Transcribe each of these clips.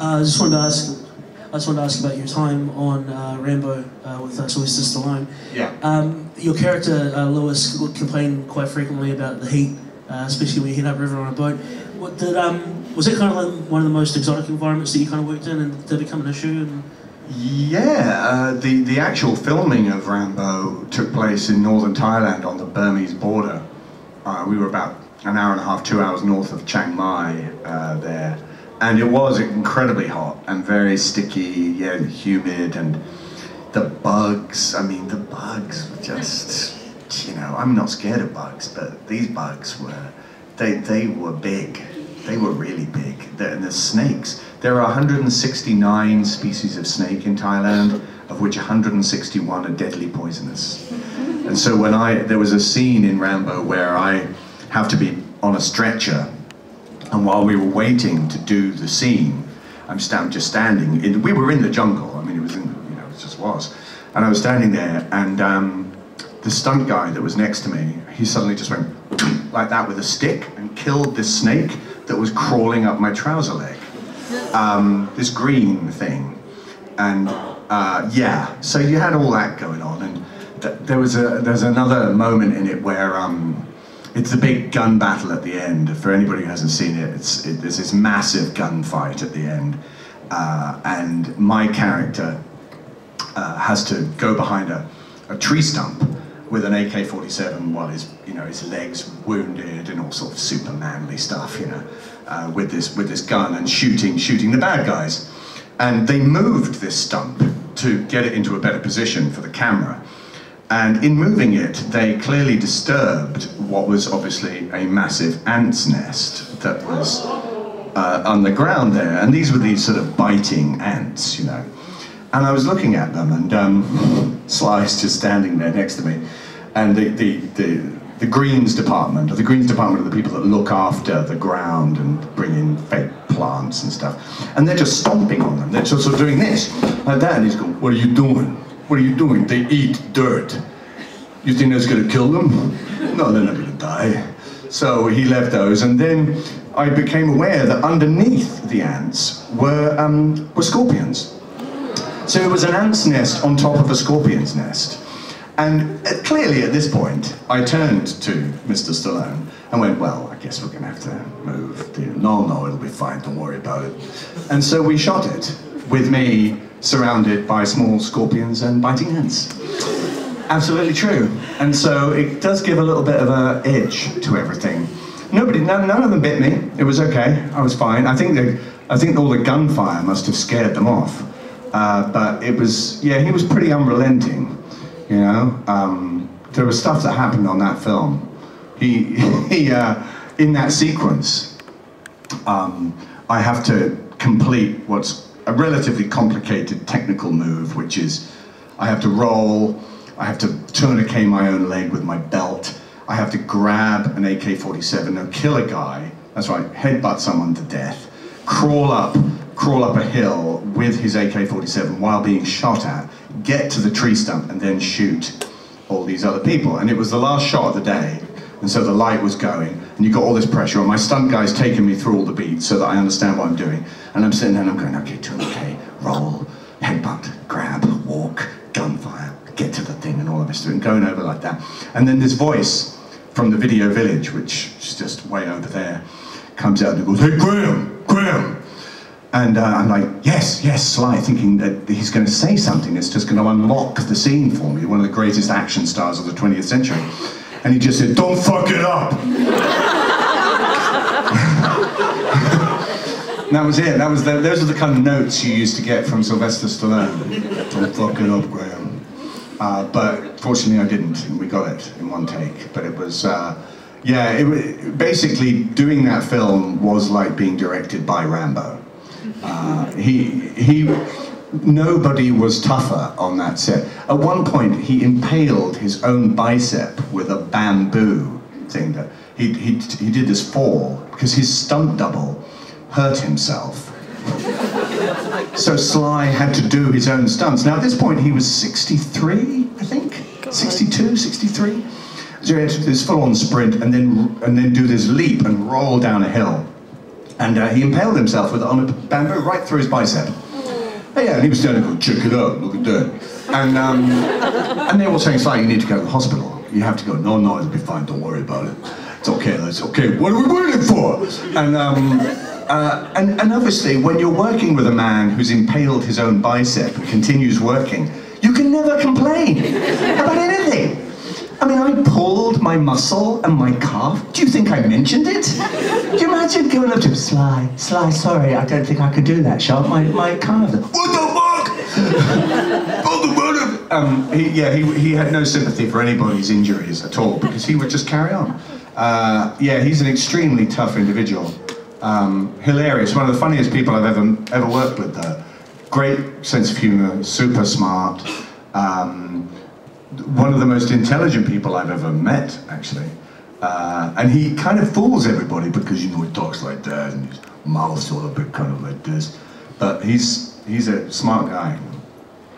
I just wanted to ask about your time on Rambo with Sylvester Stallone. Yeah. Your character Lewis complained quite frequently about the heat, especially when you hit up river on a boat. Was it kind of like one of the most exotic environments that you kind of worked in, and did it become an issue? Yeah, the actual filming of Rambo took place in northern Thailand on the Burmese border. We were about an hour and a half, 2 hours north of Chiang Mai there. And it was incredibly hot and very sticky, yeah, humid, and the bugs, I mean, the bugs were just, you know, I'm not scared of bugs, but these bugs were, they were big. They were really big. And the snakes, there are 169 species of snake in Thailand, of which 161 are deadly poisonous. And so there was a scene in Rambo where I have to be on a stretcher, and while we were waiting to do the scene, I'm just standing. We were in the jungle. I mean, it was in, you know, it just was. And I was standing there, and the stunt guy that was next to me, he suddenly just went like that with a stick and killed this snake that was crawling up my trouser leg. This green thing, and yeah. So you had all that going on, and there's another moment in it where. It's the big gun battle at the end. For anybody who hasn't seen it, there's this massive gunfight at the end, and my character has to go behind a tree stump with an AK-47 while his legs wounded and all sort of super manly stuff, you know, with this gun and shooting the bad guys. And they moved this stump to get it into a better position for the camera. And in moving it, they clearly disturbed what was obviously a massive ant's nest that was on the ground there. And these were these sort of biting ants, you know. And I was looking at them, and Sly's just standing there next to me. And the Greens Department are the people that look after the ground and bring in fake plants and stuff. And they're just stomping on them. They're just sort of doing this, like that. And he's going, "What are you doing? What are you doing? They eat dirt. You think that's going to kill them? No, they're not going to die." So he left those, and then I became aware that underneath the ants were scorpions. So it was an ant's nest on top of a scorpion's nest. And clearly at this point, I turned to Mr. Stallone and went, "Well, I guess we're going to have to move. No, it'll be fine, don't worry about it." And so we shot it with me surrounded by small scorpions and biting ants. Absolutely true. And so it does give a little bit of an edge to everything. None of them bit me. It was okay. I was fine. I think all the gunfire must have scared them off. But it was, yeah, he was pretty unrelenting. You know, there was stuff that happened on that film. He in that sequence, I have to complete what's a relatively complicated technical move, which is I have to roll, I have to tourniquet my own leg with my belt, I have to grab an AK-47 and kill a guy, that's right, headbutt someone to death, crawl up a hill with his AK-47 while being shot at, get to the tree stump and then shoot all these other people. And it was the last shot of the day, and so the light was going, and you got all this pressure on. My stunt guy's taking me through all the beats so that I understand what I'm doing. And I'm sitting there and I'm going, okay, tourniquet, roll, headbutt, grab, walk, gunfire, get to the thing, and all the rest of it, and going over like that. And then this voice from the video village, which is just way over there, comes out and goes, "Hey, Graham!" And I'm like, yes, Sly, thinking that he's going to say something that's just going to unlock the scene for me, one of the greatest action stars of the 20th century. And he just said, "Don't fuck it up." And that was it. Those are the kind of notes you used to get from Sylvester Stallone. "Don't fuck it up, Graham." But fortunately I didn't, and we got it in one take. But it was, yeah, basically doing that film was like being directed by Rambo. Nobody was tougher on that set. At one point, he impaled his own bicep with a bamboo thing that he did this fall because his stunt double hurt himself. So Sly had to do his own stunts. Now at this point, he was 63, I think, 62, 63. So he had to do this full-on sprint and then do this leap and roll down a hill. And he impaled himself on a bamboo right through his bicep. Yeah, and he was standing going, check it out, look at that. And they were saying, "Sly, you need to go to the hospital. You have to go." No, it'll be fine, don't worry about it. It's okay, that's okay. What are we waiting for? And obviously, when you're working with a man who's impaled his own bicep and continues working, you can never complain about anything. I mean, I pulled my muscle and my calf. Do you think I mentioned it? Do you imagine going up to him, Sly, sorry, I don't think I could do that, Sharp. My calf. What the fuck? He had no sympathy for anybody's injuries at all because he would just carry on. He's an extremely tough individual. Hilarious, one of the funniest people I've ever worked with. Great sense of humor, super smart. One of the most intelligent people I've ever met, actually. And he kind of fools everybody because, you know, he talks like that and his mouth's sort of a bit kind of like this. But he's a smart guy.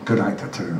Good actor too.